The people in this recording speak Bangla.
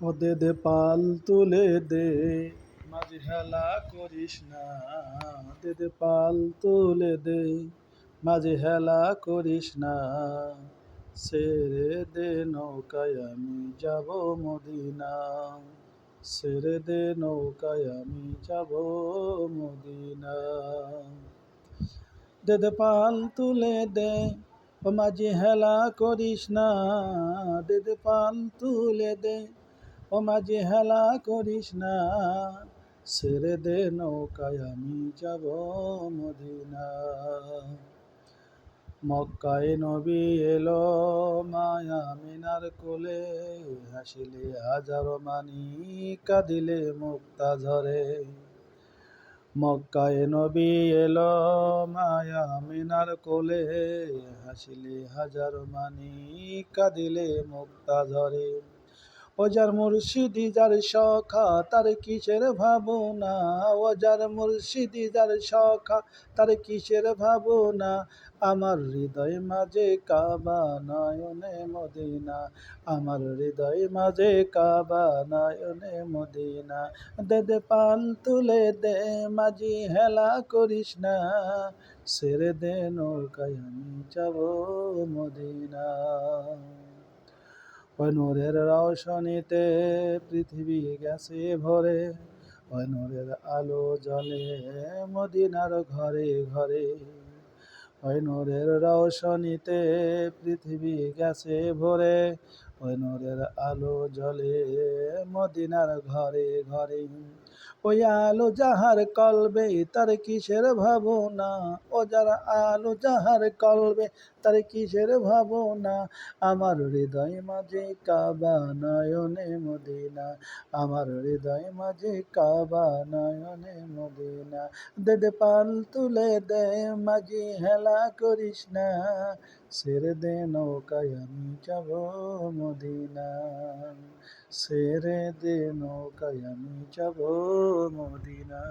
ও দে দে পাল তুলে দে, মাঝি হেলা করিস না। দে দে পাল তুলে দে, মাঝি হেলা করিস না। ছেড়ে দে নৌকায় আমি যাব মদিনা। ছেড়ে দে নৌকায় আমি যাব মদিনা। দে দে পাল তুলে দে, ও মাঝি হেলা করিস না। দে দে পাল তুলে দে, ও মাঝি হেলা করিস না। ছেড়ে দে নৌকায় আমি যাব মদিনা। মক্কায় নবী এলো মায়া মিনার কোলে, হাসিলে হাজারো মানি কাঁদিলে মুক্তা ঝরে। মক্কায় নবী এলো মায়া মিনার কোলে, হাসিলে হাজারো মানি কাঁদিলে মুক্তা ঝরে। ও যার মুর্শিদি যার সখা তার কিসের ভাবনা। ও যার মুর্শিদি যার সখা তার কিসের ভাবনা। আমার হৃদয় মাঝে কাবা নয়নে মদিনা। আমার হৃদয় মাঝে কাবা নয়নে মদিনা। দে দে পাল তুলে দে, মাঝি হেলা করিস না। ছেড়ে দে নৌকায় আমি যাব মদিনা। ওই নূরের রওশনীতে পৃথিবী গেছে ভরে, ওই নূরের আলো জ্বলে মদিনার ঘরে ঘরে। ওই নূরের রওশনীতে পৃথিবী গেছে ভরে, ওই নূরের আলো জ্বলে মদিনার ঘরে ঘরে। ওই আলো যাহার কলবে তার কিসের ভাবনা। ও যারা আলো যাহার কলবে তার কিসের ভাবনা। আমার হৃদয় মাঝে কাবা নয়নে মদিনা। আমার হৃদয় মাঝে কাবা নয়নে মদিনা। দে দে পাল তুলে দে, মাঝি হেলা করিস না। ছেড়ে দে নৌকায় আমি যাব মদিনা। ছেড়ে দে নৌকায় আমি যাব মদিনা।